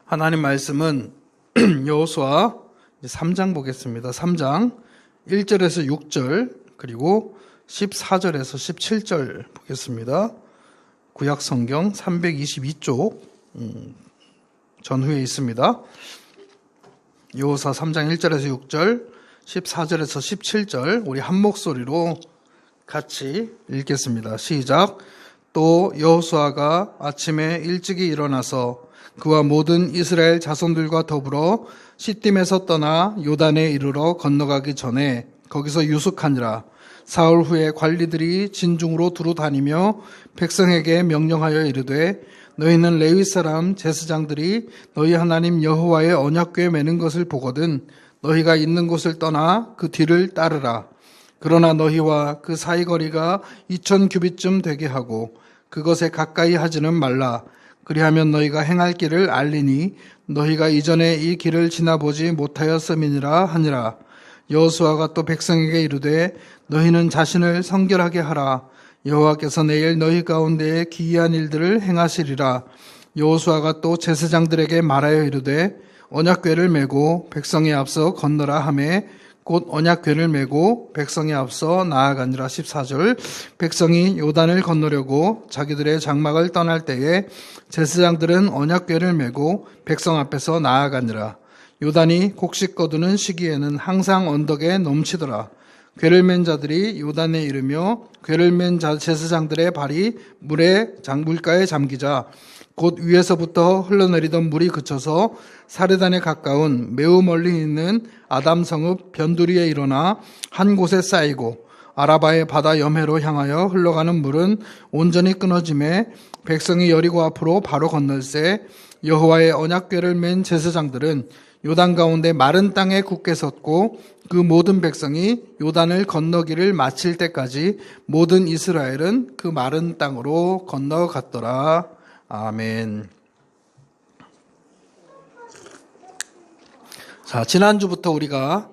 하나님 말씀은 여호수아 3장 보겠습니다. 3장 1절에서 6절 그리고 14절에서 17절 보겠습니다. 구약 성경 322쪽 전후에 있습니다. 여호수아 3장 1절에서 6절 14절에서 17절 우리 한 목소리로 같이 읽겠습니다. 시작. 또 여호수아가 아침에 일찍이 일어나서 그와 모든 이스라엘 자손들과 더불어 시딤에서 떠나 요단에 이르러 건너가기 전에 거기서 유숙하니라. 사흘 후에 관리들이 진중으로 두루 다니며 백성에게 명령하여 이르되 너희는 레위 사람 제사장들이 너희 하나님 여호와의 언약궤에 매는 것을 보거든 너희가 있는 곳을 떠나 그 뒤를 따르라. 그러나 너희와 그 사이 거리가 2000규빗쯤 되게 하고 그것에 가까이 하지는 말라. 그리하면 너희가 행할 길을 알리니 너희가 이전에 이 길을 지나보지 못하였음이니라 하니라. 여호수아가 또 백성에게 이르되 너희는 자신을 성결하게 하라. 여호와께서 내일 너희 가운데에 기이한 일들을 행하시리라. 여호수아가 또 제사장들에게 말하여 이르되 언약궤를 메고 백성에 앞서 건너라 하매 곧 언약궤를 메고 백성에 앞서 나아가니라. 14절. 백성이 요단을 건너려고 자기들의 장막을 떠날 때에 제사장들은 언약궤를 메고 백성 앞에서 나아가니라. 요단이 곡식 거두는 시기에는 항상 언덕에 넘치더라. 궤를 맨 자들이 요단에 이르며 궤를 맨 제사장들의 발이 물가에 잠기자 곧 위에서부터 흘러내리던 물이 그쳐서 사르단에 가까운 매우 멀리 있는 아담 성읍 변두리에 일어나 한 곳에 쌓이고 아라바의 바다 여매로 향하여 흘러가는 물은 온전히 끊어짐에 백성이 여리고 앞으로 바로 건널새 여호와의 언약궤를 맨 제사장들은 요단 가운데 마른 땅에 굳게 섰고 그 모든 백성이 요단을 건너기를 마칠 때까지 모든 이스라엘은 그 마른 땅으로 건너갔더라. 아멘. 자, 지난주부터 우리가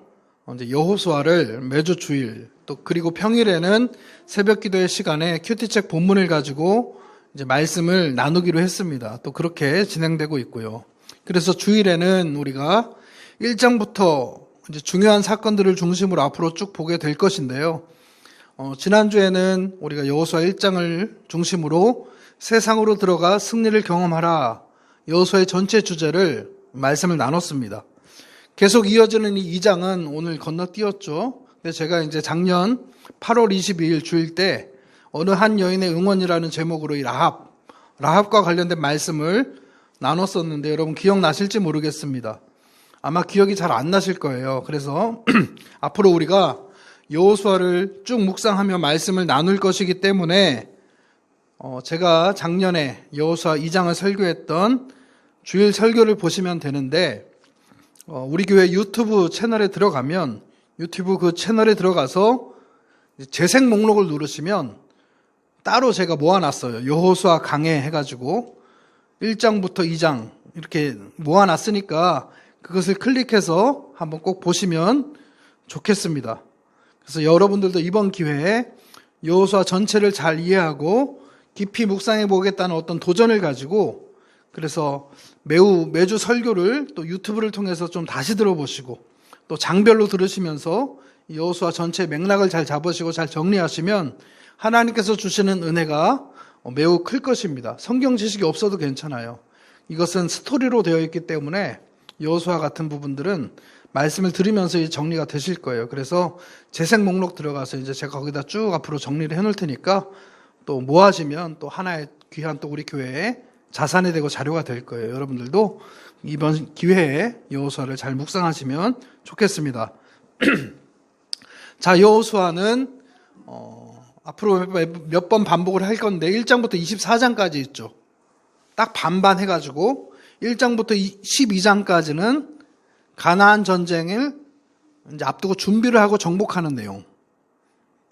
이제 여호수아를 매주 주일 또 그리고 평일에는 새벽 기도의 시간에 큐티책 본문을 가지고 이제 말씀을 나누기로 했습니다. 또 그렇게 진행되고 있고요. 그래서 주일에는 우리가 1장부터 이제 중요한 사건들을 중심으로 앞으로 쭉 보게 될 것인데요. 지난주에는 우리가 여호수아 1장을 중심으로 세상으로 들어가 승리를 경험하라. 여호수아의 전체 주제를 말씀을 나눴습니다. 계속 이어지는 이 2장은 오늘 건너뛰었죠. 근데 제가 이제 작년 8월 22일 주일 때 어느 한 여인의 응원이라는 제목으로 이 라합과 관련된 말씀을 나눴었는데 여러분 기억나실지 모르겠습니다. 아마 기억이 잘 안 나실 거예요. 그래서 앞으로 우리가 여호수아를 쭉 묵상하며 말씀을 나눌 것이기 때문에 제가 작년에 여호수아 2장을 설교했던 주일 설교를 보시면 되는데 우리 교회 유튜브 채널에 들어가면 유튜브 그 채널에 들어가서 재생 목록을 누르시면 따로 제가 모아놨어요. 여호수아 강해 해가지고 1장부터 2장 이렇게 모아놨으니까 그것을 클릭해서 한번 꼭 보시면 좋겠습니다. 그래서 여러분들도 이번 기회에 여호수아 전체를 잘 이해하고 깊이 묵상해 보겠다는 어떤 도전을 가지고 그래서 매주 설교를 또 유튜브를 통해서 좀 다시 들어보시고 또 장별로 들으시면서 여호수아 전체 맥락을 잘 잡으시고 잘 정리하시면 하나님께서 주시는 은혜가 매우 클 것입니다. 성경 지식이 없어도 괜찮아요. 이것은 스토리로 되어 있기 때문에 여호수아 같은 부분들은 말씀을 들으면서 정리가 되실 거예요. 그래서 재생 목록 들어가서 이제 제가 거기다 쭉 앞으로 정리를 해놓을 테니까 또 모아지면 또 하나의 귀한 또 우리 교회에 자산이 되고 자료가 될 거예요. 여러분들도 이번 기회에 여호수아를 잘 묵상하시면 좋겠습니다. 자, 여호수아는 앞으로 몇 번 반복을 할 건데 1장부터 24장까지 있죠. 딱 반반 해가지고 1장부터 12장까지는 가나안 전쟁을 이제 앞두고 준비를 하고 정복하는 내용.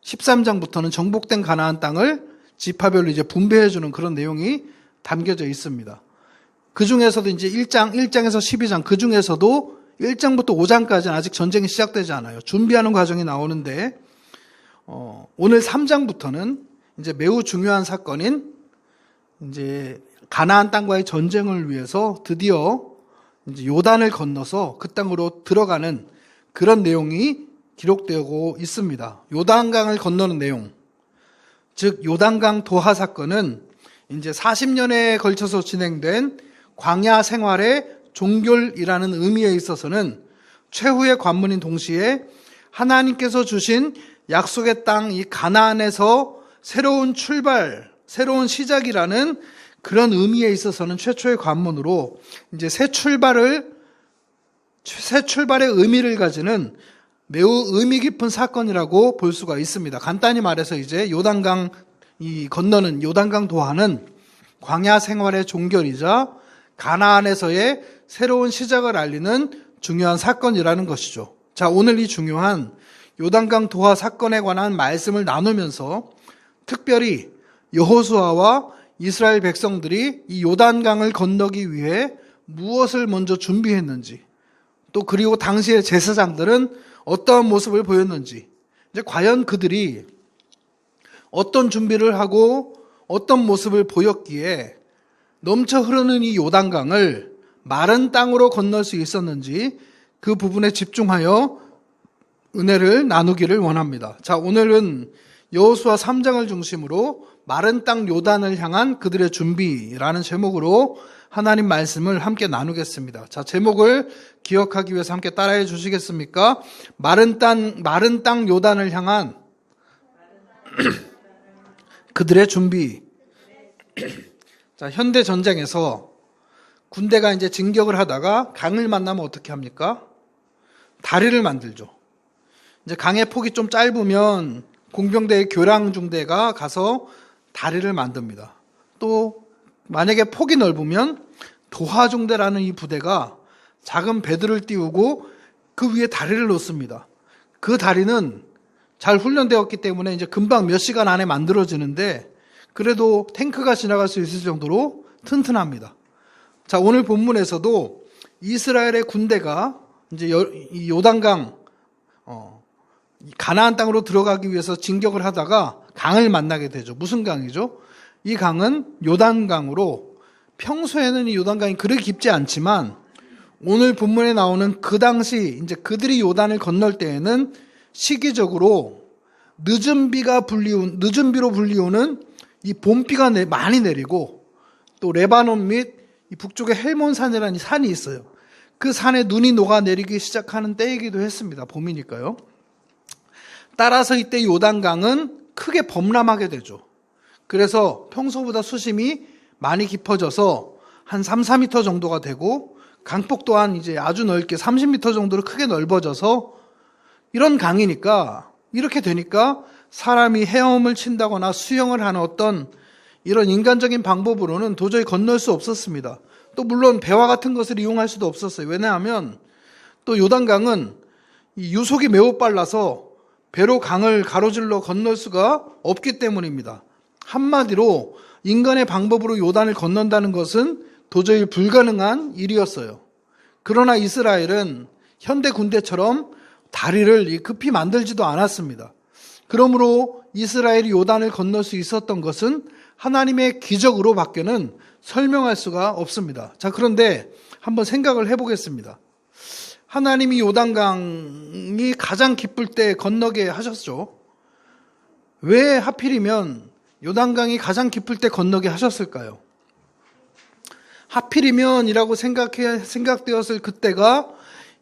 13장부터는 정복된 가나안 땅을 지파별로 이제 분배해주는 그런 내용이 담겨져 있습니다. 그 중에서도 이제 1장에서 12장, 그 중에서도 1장부터 5장까지는 아직 전쟁이 시작되지 않아요. 준비하는 과정이 나오는데, 오늘 3장부터는 이제 매우 중요한 사건인 이제 가나안 땅과의 전쟁을 위해서 드디어 이제 요단을 건너서 그 땅으로 들어가는 그런 내용이 기록되고 있습니다. 요단강을 건너는 내용. 즉 요단강 도하 사건은 이제 40년에 걸쳐서 진행된 광야 생활의 종결이라는 의미에 있어서는 최후의 관문인 동시에 하나님께서 주신 약속의 땅 이 가나안에서 새로운 출발, 새로운 시작이라는 그런 의미에 있어서는 최초의 관문으로 이제 새 출발의 의미를 가지는 매우 의미 깊은 사건이라고 볼 수가 있습니다. 간단히 말해서 이제 요단강 이 건너는 요단강 도하는 광야 생활의 종결이자 가나안에서의 새로운 시작을 알리는 중요한 사건이라는 것이죠. 자, 오늘 이 중요한 요단강 도하 사건에 관한 말씀을 나누면서 특별히 여호수아와 이스라엘 백성들이 이 요단강을 건너기 위해 무엇을 먼저 준비했는지, 또 그리고 당시의 제사장들은 어떠한 모습을 보였는지, 이제 과연 그들이 어떤 준비를 하고 어떤 모습을 보였기에 넘쳐 흐르는 이 요단강을 마른 땅으로 건널 수 있었는지 그 부분에 집중하여 은혜를 나누기를 원합니다. 자, 오늘은 여호수아 3장을 중심으로 마른 땅 요단을 향한 그들의 준비라는 제목으로 하나님 말씀을 함께 나누겠습니다. 자, 제목을 기억하기 위해서 함께 따라해 주시겠습니까? 마른 땅 요단을 향한 그들의 준비. 자, 현대 전쟁에서 군대가 이제 진격을 하다가 강을 만나면 어떻게 합니까? 다리를 만들죠. 이제 강의 폭이 좀 짧으면 공병대의 교량중대가 가서 다리를 만듭니다. 또 만약에 폭이 넓으면 도하중대라는 이 부대가 작은 배들을 띄우고 그 위에 다리를 놓습니다. 그 다리는 잘 훈련되었기 때문에 이제 금방 몇 시간 안에 만들어지는데 그래도 탱크가 지나갈 수 있을 정도로 튼튼합니다. 자, 오늘 본문에서도 이스라엘의 군대가 이제 이 요단강, 가나안 땅으로 들어가기 위해서 진격을 하다가 강을 만나게 되죠. 무슨 강이죠? 이 강은 요단강으로 평소에는 이 요단강이 그리 깊지 않지만 오늘 본문에 나오는 그 당시 이제 그들이 요단을 건널 때에는 시기적으로 늦은 비로 불리우는 이 봄비가 많이 내리고 또 레바논 및 이 북쪽에 헬몬산이라는 산이 있어요. 그 산에 눈이 녹아내리기 시작하는 때이기도 했습니다. 봄이니까요. 따라서 이때 요단강은 크게 범람하게 되죠. 그래서 평소보다 수심이 많이 깊어져서 한 3, 4m 정도가 되고 강폭 또한 이제 아주 넓게 30m 정도로 크게 넓어져서 이런 강이니까 이렇게 되니까 사람이 헤엄을 친다거나 수영을 하는 어떤 이런 인간적인 방법으로는 도저히 건널 수 없었습니다. 또 물론 배와 같은 것을 이용할 수도 없었어요. 왜냐하면 또 요단강은 이 유속이 매우 빨라서 배로 강을 가로질러 건널 수가 없기 때문입니다. 한마디로 인간의 방법으로 요단을 건넌다는 것은 도저히 불가능한 일이었어요. 그러나 이스라엘은 현대 군대처럼 다리를 급히 만들지도 않았습니다. 그러므로 이스라엘이 요단을 건널 수 있었던 것은 하나님의 기적으로 밖에는 설명할 수가 없습니다. 자, 그런데 한번 생각을 해보겠습니다. 하나님이 요단강이 가장 깊을 때 건너게 하셨죠. 왜 하필이면 요단강이 가장 깊을 때 건너게 하셨을까요? 하필이면이라고 생각되었을 그때가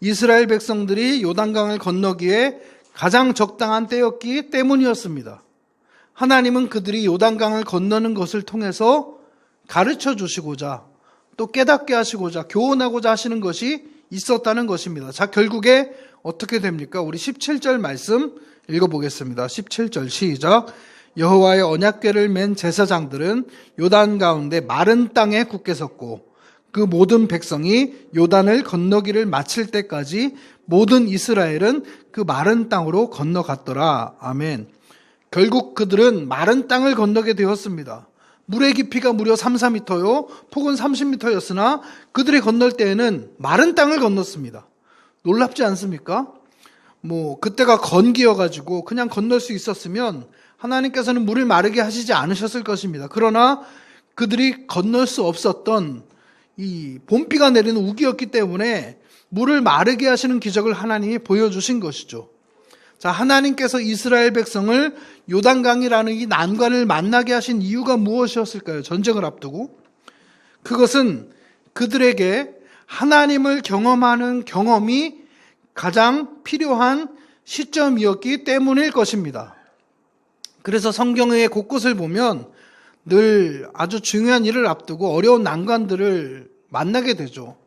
이스라엘 백성들이 요단강을 건너기에 가장 적당한 때였기 때문이었습니다. 하나님은 그들이 요단강을 건너는 것을 통해서 가르쳐 주시고자 또 깨닫게 하시고자 교훈하고자 하시는 것이 있었다는 것입니다. 자, 결국에 어떻게 됩니까? 우리 17절 말씀 읽어보겠습니다. 17절 시작. 여호와의 언약궤를 맨 제사장들은 요단 가운데 마른 땅에 굳게 섰고 그 모든 백성이 요단을 건너기를 마칠 때까지 모든 이스라엘은 그 마른 땅으로 건너갔더라. 아멘. 결국 그들은 마른 땅을 건너게 되었습니다. 물의 깊이가 무려 3, 4m요. 폭은 30m였으나 그들이 건널 때에는 마른 땅을 건넜습니다. 놀랍지 않습니까? 그때가 건기여가지고 그냥 건널 수 있었으면 하나님께서는 물을 마르게 하시지 않으셨을 것입니다. 그러나 그들이 건널 수 없었던 이 봄비가 내리는 우기였기 때문에 물을 마르게 하시는 기적을 하나님이 보여주신 것이죠. 자, 하나님께서 이스라엘 백성을 요단강이라는 이 난관을 만나게 하신 이유가 무엇이었을까요? 전쟁을 앞두고. 그것은 그들에게 하나님을 경험하는 경험이 가장 필요한 시점이었기 때문일 것입니다. 그래서 성경의 곳곳을 보면 늘 아주 중요한 일을 앞두고 어려운 난관들을 만나게 되죠.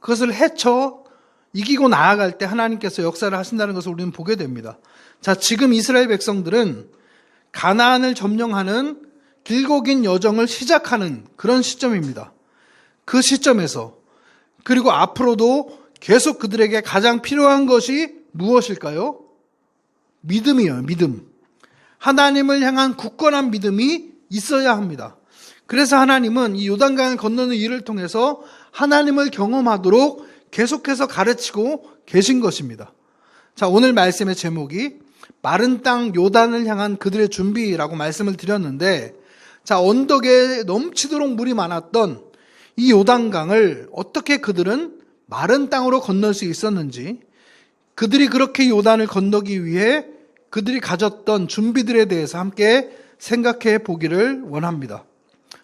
그것을 헤쳐 이기고 나아갈 때 하나님께서 역사를 하신다는 것을 우리는 보게 됩니다. 자, 지금 이스라엘 백성들은 가나안을 점령하는 길고 긴 여정을 시작하는 그런 시점입니다. 그 시점에서 그리고 앞으로도 계속 그들에게 가장 필요한 것이 무엇일까요? 믿음이에요. 믿음. 하나님을 향한 굳건한 믿음이 있어야 합니다. 그래서 하나님은 이 요단강을 건너는 일을 통해서 하나님을 경험하도록 계속해서 가르치고 계신 것입니다. 자, 오늘 말씀의 제목이 마른 땅 요단을 향한 그들의 준비라고 말씀을 드렸는데, 자, 언덕에 넘치도록 물이 많았던 이 요단강을 어떻게 그들은 마른 땅으로 건널 수 있었는지, 그들이 그렇게 요단을 건너기 위해 그들이 가졌던 준비들에 대해서 함께 생각해 보기를 원합니다.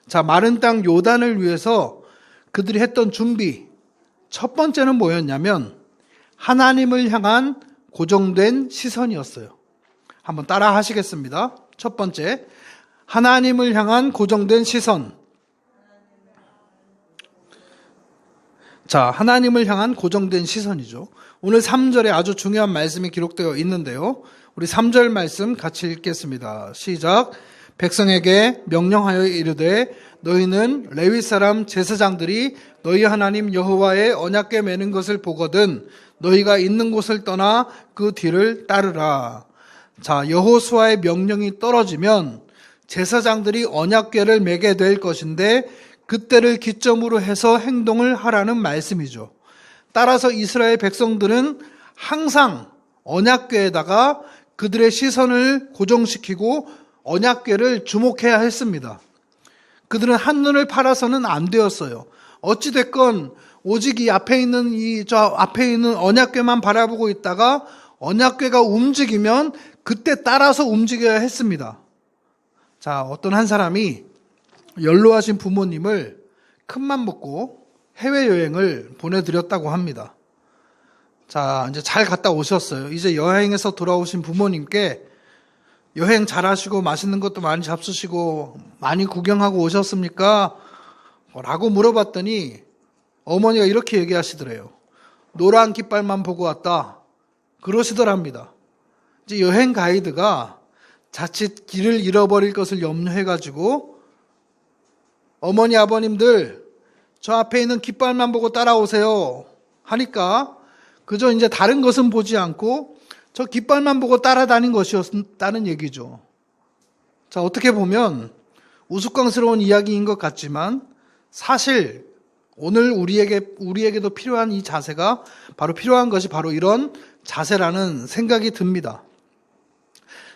자, 마른 땅 요단을 위해서 그들이 했던 준비, 첫 번째는 뭐였냐면 하나님을 향한 고정된 시선이었어요. 한번 따라 하시겠습니다. 첫 번째, 하나님을 향한 고정된 시선. 자, 하나님을 향한 고정된 시선이죠. 오늘 3절에 아주 중요한 말씀이 기록되어 있는데요. 우리 3절 말씀 같이 읽겠습니다. 시작. 백성에게 명령하여 이르되 너희는 레위 사람 제사장들이 너희 하나님 여호와의 언약궤 매는 것을 보거든 너희가 있는 곳을 떠나 그 뒤를 따르라. 자, 여호수아의 명령이 떨어지면 제사장들이 언약궤를 매게 될 것인데 그때를 기점으로 해서 행동을 하라는 말씀이죠. 따라서 이스라엘 백성들은 항상 언약궤에다가 그들의 시선을 고정시키고 언약궤를 주목해야 했습니다. 그들은 한눈을 팔아서는 안 되었어요. 어찌됐건 오직 이 앞에 있는 언약궤만 바라보고 있다가 언약궤가 움직이면 그때 따라서 움직여야 했습니다. 자, 어떤 한 사람이 연로하신 부모님을 큰맘 먹고 해외여행을 보내드렸다고 합니다. 자, 이제 잘 갔다 오셨어요. 이제 여행에서 돌아오신 부모님께 여행 잘 하시고 맛있는 것도 많이 잡수시고 많이 구경하고 오셨습니까? 라고 물어봤더니 어머니가 이렇게 얘기하시더래요. 노란 깃발만 보고 왔다. 그러시더랍니다. 이제 여행 가이드가 자칫 길을 잃어버릴 것을 염려해가지고 어머니 아버님들 저 앞에 있는 깃발만 보고 따라오세요 하니까 그저 이제 다른 것은 보지 않고 저 깃발만 보고 따라다닌 것이었다는 얘기죠. 자, 어떻게 보면 우스꽝스러운 이야기인 것 같지만 사실 오늘 우리에게도 필요한 이 자세가 필요한 것이 바로 이런 자세라는 생각이 듭니다.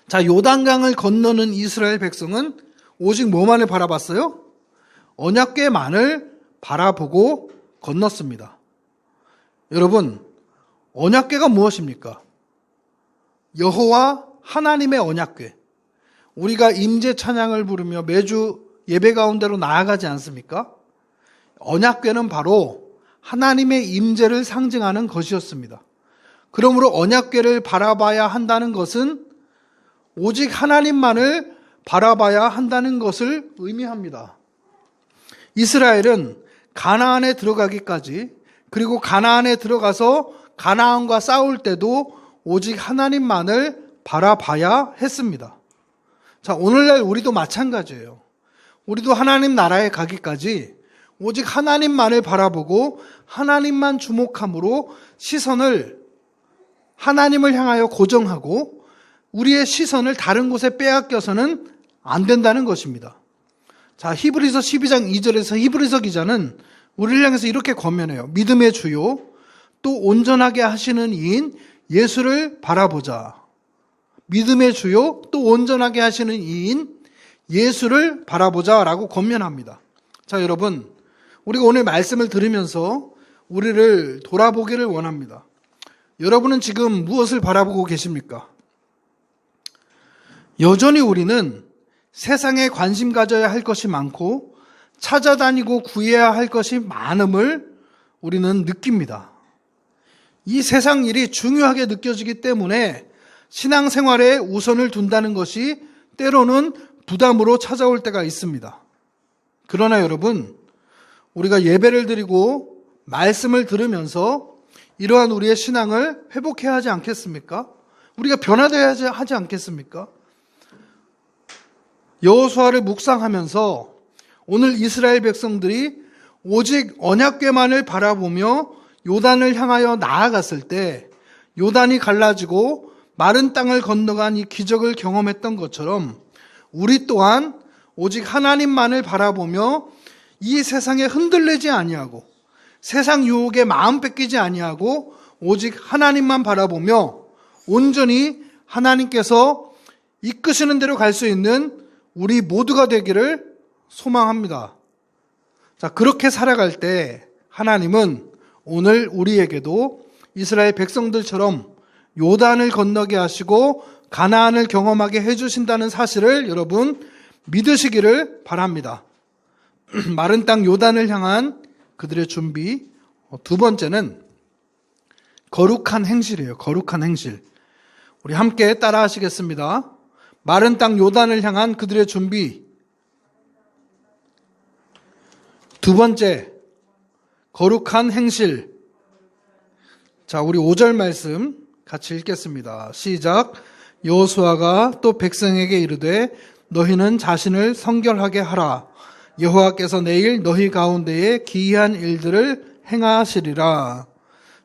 자, 요단강을 건너는 이스라엘 백성은 오직 뭐만을 바라봤어요? 언약궤만을 바라보고 건넜습니다. 여러분, 언약궤가 무엇입니까? 여호와 하나님의 언약궤. 우리가 임재 찬양을 부르며 매주 예배 가운데로 나아가지 않습니까? 언약궤는 바로 하나님의 임재를 상징하는 것이었습니다. 그러므로 언약궤를 바라봐야 한다는 것은 오직 하나님만을 바라봐야 한다는 것을 의미합니다. 이스라엘은 가나안에 들어가기까지 그리고 가나안에 들어가서 가나안과 싸울 때도 오직 하나님만을 바라봐야 했습니다. 자, 오늘날 우리도 마찬가지예요. 우리도 하나님 나라에 가기까지 오직 하나님만을 바라보고 하나님만 주목함으로 시선을 하나님을 향하여 고정하고 우리의 시선을 다른 곳에 빼앗겨서는 안 된다는 것입니다. 자, 히브리서 12장 2절에서 히브리서 기자는 우리를 향해서 이렇게 권면해요. 믿음의 주요 또 온전하게 하시는 이인 예수를 바라보자. 믿음의 주요 또 온전하게 하시는 이인 예수를 바라보자 라고 권면합니다. 자, 여러분, 우리가 오늘 말씀을 들으면서 우리를 돌아보기를 원합니다. 여러분은 지금 무엇을 바라보고 계십니까? 여전히 우리는 세상에 관심 가져야 할 것이 많고 찾아다니고 구해야 할 것이 많음을 우리는 느낍니다. 이 세상 일이 중요하게 느껴지기 때문에 신앙생활에 우선을 둔다는 것이 때로는 부담으로 찾아올 때가 있습니다. 그러나 여러분, 우리가 예배를 드리고 말씀을 들으면서 이러한 우리의 신앙을 회복해야 하지 않겠습니까? 우리가 변화되어야 하지 않겠습니까? 여호수아를 묵상하면서 오늘 이스라엘 백성들이 오직 언약궤만을 바라보며 요단을 향하여 나아갔을 때 요단이 갈라지고 마른 땅을 건너간 이 기적을 경험했던 것처럼 우리 또한 오직 하나님만을 바라보며 이 세상에 흔들리지 아니하고 세상 유혹에 마음 뺏기지 아니하고 오직 하나님만 바라보며 온전히 하나님께서 이끄시는 대로 갈 수 있는 우리 모두가 되기를 소망합니다. 자, 그렇게 살아갈 때 하나님은 오늘 우리에게도 이스라엘 백성들처럼 요단을 건너게 하시고 가나안을 경험하게 해주신다는 사실을 여러분 믿으시기를 바랍니다. 마른 땅 요단을 향한 그들의 준비. 두 번째는 거룩한 행실이에요. 거룩한 행실. 우리 함께 따라 하시겠습니다. 마른 땅 요단을 향한 그들의 준비. 두 번째, 거룩한 행실. 자, 우리 5절 말씀 같이 읽겠습니다. 시작. 여호수아가 또 백성에게 이르되 너희는 자신을 성결하게 하라. 여호와께서 내일 너희 가운데에 기이한 일들을 행하시리라.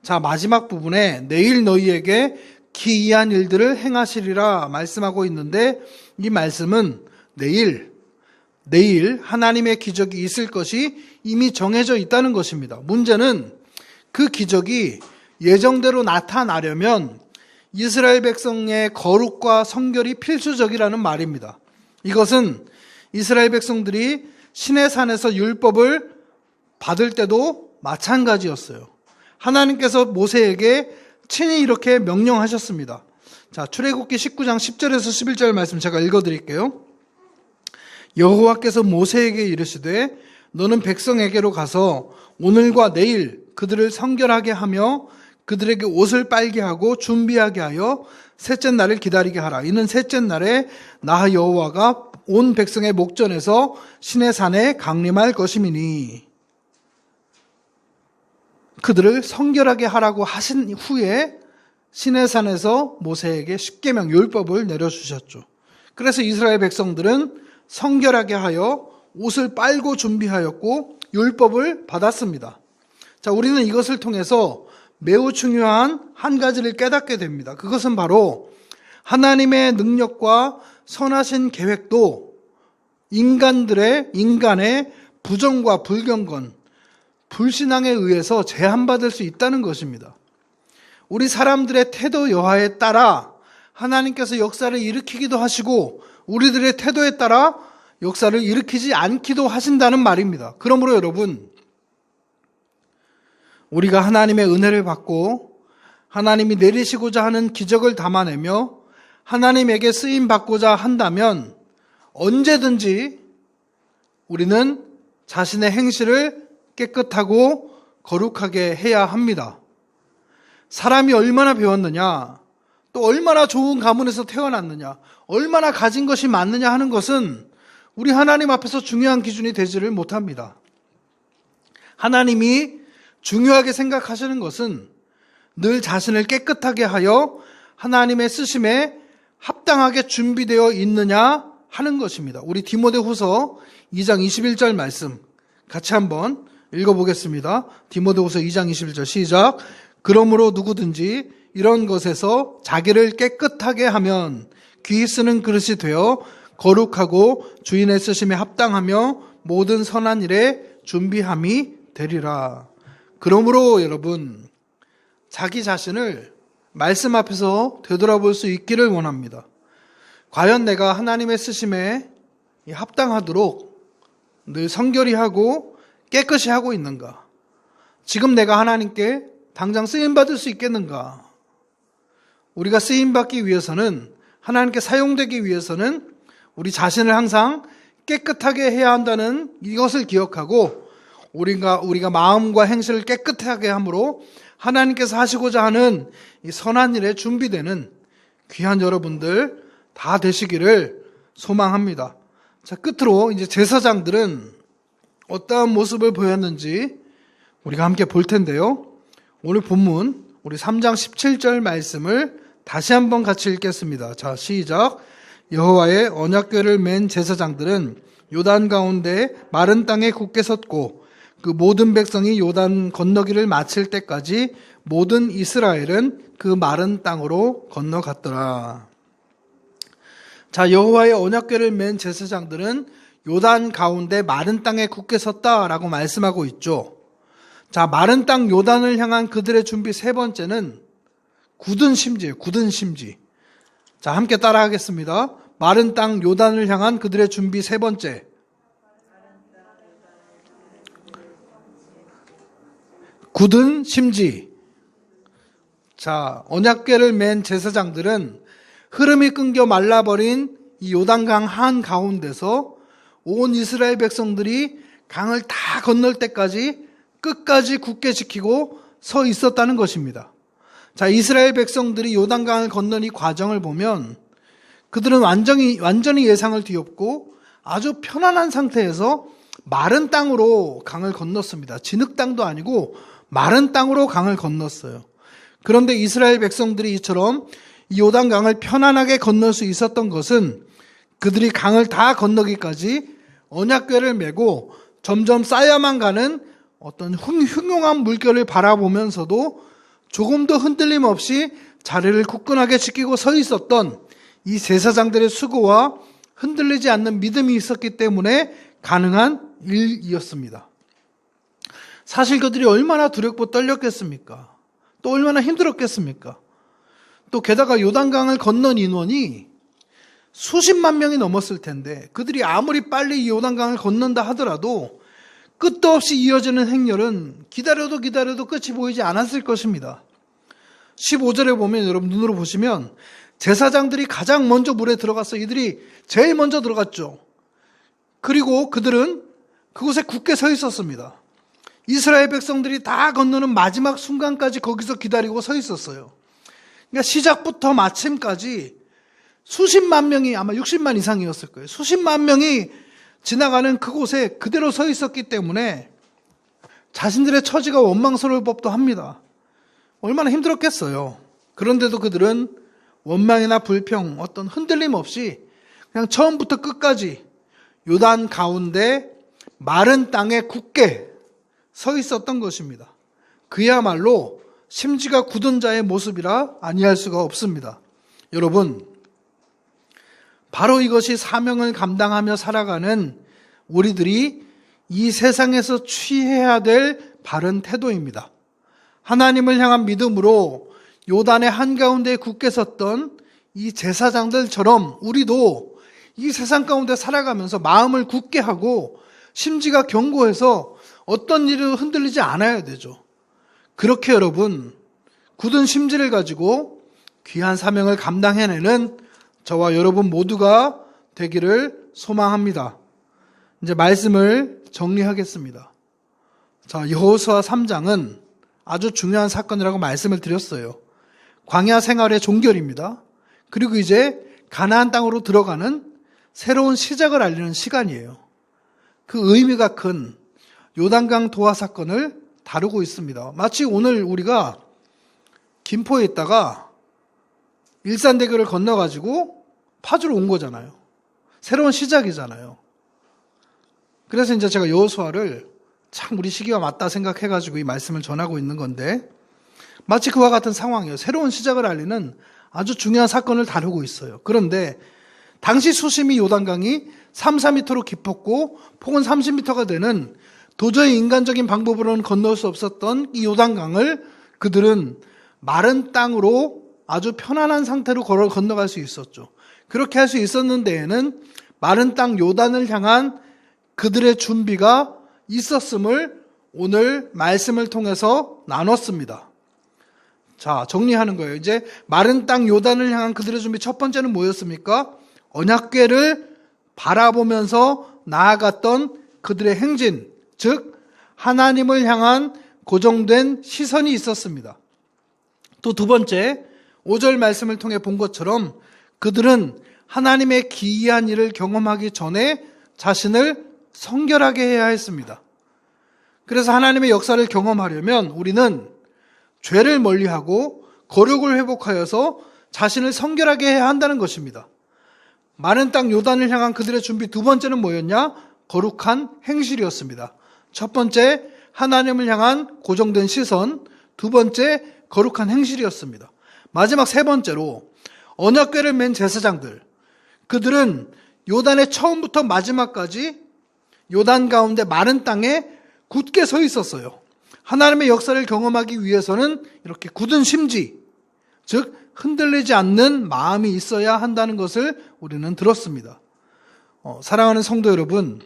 자, 마지막 부분에 내일 너희에게 기이한 일들을 행하시리라 말씀하고 있는데 이 말씀은 내일 하나님의 기적이 있을 것이 이미 정해져 있다는 것입니다. 문제는 그 기적이 예정대로 나타나려면 이스라엘 백성의 거룩과 성결이 필수적이라는 말입니다. 이것은 이스라엘 백성들이 시내산에서 율법을 받을 때도 마찬가지였어요. 하나님께서 모세에게 친히 이렇게 명령하셨습니다. 자, 출애굽기 19장 10절에서 11절 말씀 제가 읽어드릴게요. 여호와께서 모세에게 이르시되 너는 백성에게로 가서 오늘과 내일 그들을 성결하게 하며 그들에게 옷을 빨게 하고 준비하게 하여 셋째 날을 기다리게 하라. 이는 셋째 날에 나 여호와가 온 백성의 목전에서 시내산에 강림할 것임이니. 그들을 성결하게 하라고 하신 후에 시내산에서 모세에게 십계명 율법을 내려주셨죠. 그래서 이스라엘 백성들은 성결하게 하여 옷을 빨고 준비하였고 율법을 받았습니다. 자, 우리는 이것을 통해서 매우 중요한 한 가지를 깨닫게 됩니다. 그것은 바로 하나님의 능력과 선하신 계획도 인간의 부정과 불경건, 불신앙에 의해서 제한받을 수 있다는 것입니다. 우리 사람들의 태도 여하에 따라 하나님께서 역사를 일으키기도 하시고 우리들의 태도에 따라 역사를 일으키지 않기도 하신다는 말입니다. 그러므로 여러분, 우리가 하나님의 은혜를 받고 하나님이 내리시고자 하는 기적을 담아내며 하나님에게 쓰임 받고자 한다면 언제든지 우리는 자신의 행실을 깨끗하고 거룩하게 해야 합니다. 사람이 얼마나 배웠느냐, 또 얼마나 좋은 가문에서 태어났느냐, 얼마나 가진 것이 많느냐 하는 것은 우리 하나님 앞에서 중요한 기준이 되지를 못합니다. 하나님이 중요하게 생각하시는 것은 늘 자신을 깨끗하게 하여 하나님의 쓰심에 합당하게 준비되어 있느냐 하는 것입니다. 우리 디모데후서 2장 21절 말씀 같이 한번 읽어보겠습니다. 디모데후서 2장 21절 시작. 그러므로 누구든지 이런 것에서 자기를 깨끗하게 하면 귀 쓰는 그릇이 되어 거룩하고 주인의 쓰심에 합당하며 모든 선한 일에 준비함이 되리라. 그러므로 여러분, 자기 자신을 말씀 앞에서 되돌아볼 수 있기를 원합니다. 과연 내가 하나님의 쓰심에 합당하도록 늘 성결히 하고 깨끗이 하고 있는가? 지금 내가 하나님께 당장 쓰임받을 수 있겠는가? 우리가 쓰임받기 위해서는, 하나님께 사용되기 위해서는 우리 자신을 항상 깨끗하게 해야 한다는 이것을 기억하고, 우리가 마음과 행실을 깨끗하게 함으로 하나님께서 하시고자 하는 이 선한 일에 준비되는 귀한 여러분들 다 되시기를 소망합니다. 자, 끝으로 이제 제사장들은 어떠한 모습을 보였는지 우리가 함께 볼 텐데요. 오늘 본문 우리 3장 17절 말씀을 다시 한번 같이 읽겠습니다. 자, 시작. 여호와의 언약궤를 맨 제사장들은 요단 가운데 마른 땅에 굳게 섰고 그 모든 백성이 요단 건너기를 마칠 때까지 모든 이스라엘은 그 마른 땅으로 건너갔더라. 자, 여호와의 언약궤를 맨 제사장들은 요단 가운데 마른 땅에 굳게 섰다라고 말씀하고 있죠. 자, 마른 땅 요단을 향한 그들의 준비 세 번째는 굳은 심지예요. 굳은 심지. 자, 함께 따라하겠습니다. 마른 땅 요단을 향한 그들의 준비 세 번째. 굳은 심지. 자, 언약궤를 맨 제사장들은 흐름이 끊겨 말라버린 이 요단강 한 가운데서 온 이스라엘 백성들이 강을 다 건널 때까지 끝까지 굳게 지키고 서 있었다는 것입니다. 자, 이스라엘 백성들이 요단강을 건넌 이 과정을 보면 그들은 완전히 예상을 뒤엎고 아주 편안한 상태에서 마른 땅으로 강을 건넜습니다. 진흙 땅도 아니고 마른 땅으로 강을 건넜어요. 그런데 이스라엘 백성들이 이처럼 이 요단강을 편안하게 건널 수 있었던 것은 그들이 강을 다 건너기까지 언약궤를 메고 점점 쌓여만 가는 어떤 흉흉한 물결을 바라보면서도 조금도 흔들림 없이 자리를 굳건하게 지키고 서 있었던 이 제사장들의 수고와 흔들리지 않는 믿음이 있었기 때문에 가능한 일이었습니다. 사실 그들이 얼마나 두렵고 떨렸겠습니까? 또 얼마나 힘들었겠습니까? 또 게다가 요단강을 건넌 인원이 수십만 명이 넘었을 텐데 그들이 아무리 빨리 이 요단강을 건넌다 하더라도 끝도 없이 이어지는 행렬은 기다려도 끝이 보이지 않았을 것입니다. 15절에 보면 여러분 눈으로 보시면 제사장들이 가장 먼저 물에 들어가서 이들이 제일 먼저 들어갔죠. 그리고 그들은 그곳에 굳게 서 있었습니다. 이스라엘 백성들이 다 건너는 마지막 순간까지 거기서 기다리고 서 있었어요. 그러니까 시작부터 마침까지 수십만 명이, 아마 60만 이상이었을 거예요. 수십만 명이 지나가는 그곳에 그대로 서 있었기 때문에 자신들의 처지가 원망스러울 법도 합니다. 얼마나 힘들었겠어요. 그런데도 그들은 원망이나 불평, 어떤 흔들림 없이 그냥 처음부터 끝까지 요단 가운데 마른 땅에 굳게 서 있었던 것입니다. 그야말로 심지가 굳은 자의 모습이라 아니할 수가 없습니다. 여러분, 바로 이것이 사명을 감당하며 살아가는 우리들이 이 세상에서 취해야 될 바른 태도입니다. 하나님을 향한 믿음으로 요단의 한가운데 굳게 섰던 이 제사장들처럼 우리도 이 세상 가운데 살아가면서 마음을 굳게 하고 심지가 견고해서 어떤 일을 흔들리지 않아야 되죠. 그렇게 여러분, 굳은 심지를 가지고 귀한 사명을 감당해내는 저와 여러분 모두가 되기를 소망합니다. 이제 말씀을 정리하겠습니다. 자, 여호수아 3장은 아주 중요한 사건이라고 말씀을 드렸어요. 광야 생활의 종결입니다. 그리고 이제 가나안 땅으로 들어가는 새로운 시작을 알리는 시간이에요. 그 의미가 큰 요단강 도하 사건을 다루고 있습니다. 마치 오늘 우리가 김포에 있다가 일산대교를 건너가지고 파주로 온 거잖아요. 새로운 시작이잖아요. 그래서 이제 제가 여호수아를 참 우리 시기와 맞다 생각해가지고 이 말씀을 전하고 있는 건데 마치 그와 같은 상황이에요. 새로운 시작을 알리는 아주 중요한 사건을 다루고 있어요. 그런데 당시 수심이 요단강이 3, 4m로 깊었고 폭은 30m가 되는 도저히 인간적인 방법으로는 건널 수 없었던 이 요단강을 그들은 마른 땅으로 아주 편안한 상태로 건너갈 수 있었죠. 그렇게 할 수 있었는 데에는 마른 땅 요단을 향한 그들의 준비가 있었음을 오늘 말씀을 통해서 나눴습니다. 자, 정리하는 거예요. 이제 마른 땅 요단을 향한 그들의 준비 첫 번째는 뭐였습니까? 언약궤를 바라보면서 나아갔던 그들의 행진, 즉 하나님을 향한 고정된 시선이 있었습니다. 또 두 번째, 5절 말씀을 통해 본 것처럼 그들은 하나님의 기이한 일을 경험하기 전에 자신을 성결하게 해야 했습니다. 그래서 하나님의 역사를 경험하려면 우리는 죄를 멀리하고 거룩을 회복하여서 자신을 성결하게 해야 한다는 것입니다. 마른 땅 요단을 향한 그들의 준비 두 번째는 뭐였냐? 거룩한 행실이었습니다. 첫 번째, 하나님을 향한 고정된 시선. 두 번째, 거룩한 행실이었습니다. 마지막 세 번째로 언약궤를 맨 제사장들. 그들은 요단의 처음부터 마지막까지 요단 가운데 마른 땅에 굳게 서 있었어요. 하나님의 역사를 경험하기 위해서는 이렇게 굳은 심지, 즉 흔들리지 않는 마음이 있어야 한다는 것을 우리는 들었습니다. 사랑하는 성도 여러분,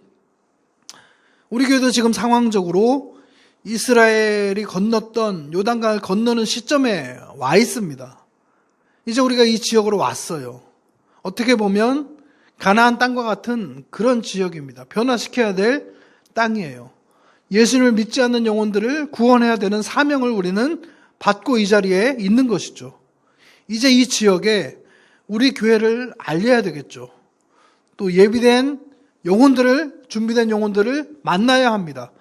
우리 교회도 지금 상황적으로 이스라엘이 건넜던 요단강을 건너는 시점에 와 있습니다. 이제 우리가 이 지역으로 왔어요. 어떻게 보면 가나안 땅과 같은 그런 지역입니다. 변화시켜야 될 땅이에요. 예수님을 믿지 않는 영혼들을 구원해야 되는 사명을 우리는 받고 이 자리에 있는 것이죠. 이제 이 지역에 우리 교회를 알려야 되겠죠. 또 예비된 영혼들을, 준비된 영혼들을 만나야 합니다.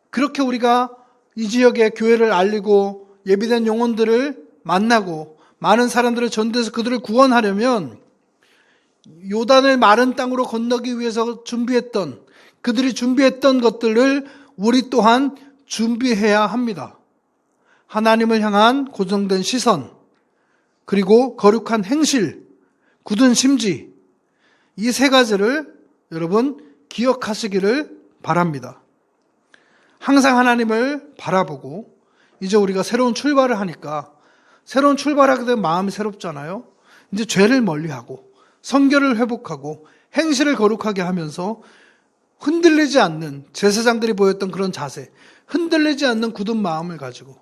그렇게 우리가 이 지역의 교회를 알리고 예비된 영혼들을 만나고 많은 사람들을 전도해서 그들을 구원하려면 요단을 마른 땅으로 건너기 위해서 준비했던, 그들이 준비했던 것들을 우리 또한 준비해야 합니다. 하나님을 향한 고정된 시선, 그리고 거룩한 행실, 굳은 심지, 이 세 가지를 여러분 기억하시기를 바랍니다. 항상 하나님을 바라보고 이제 우리가 새로운 출발을 하니까 새로운 출발하게 되면 마음이 새롭잖아요. 이제 죄를 멀리하고 성결을 회복하고 행실을 거룩하게 하면서 흔들리지 않는 제사장들이 보였던 그런 자세, 흔들리지 않는 굳은 마음을 가지고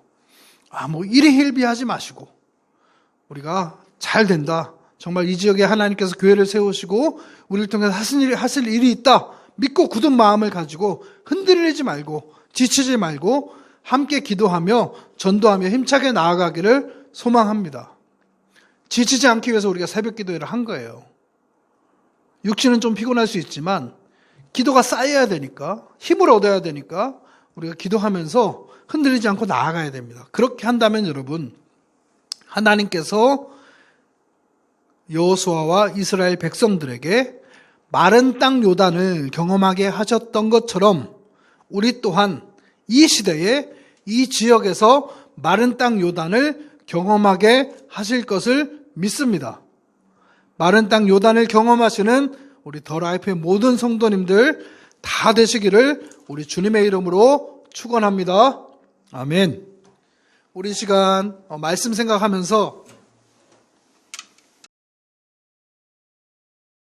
일희일비하지 마시고 우리가 잘 된다. 정말 이 지역에 하나님께서 교회를 세우시고 우리를 통해서 하실 일이 있다. 믿고 굳은 마음을 가지고 흔들리지 말고 지치지 말고 함께 기도하며 전도하며 힘차게 나아가기를 소망합니다. 지치지 않기 위해서 우리가 새벽 기도회를 한 거예요. 육신은 좀 피곤할 수 있지만 기도가 쌓여야 되니까, 힘을 얻어야 되니까 우리가 기도하면서 흔들리지 않고 나아가야 됩니다. 그렇게 한다면 여러분, 하나님께서 여호수아와 이스라엘 백성들에게 마른 땅 요단을 경험하게 하셨던 것처럼 우리 또한 이 시대에 이 지역에서 마른 땅 요단을 경험하게 하실 것을 믿습니다. 마른 땅 요단을 경험하시는 우리 더 라이프의 모든 성도님들 다 되시기를 우리 주님의 이름으로 축원합니다. 아멘. 우리 시간 말씀 생각하면서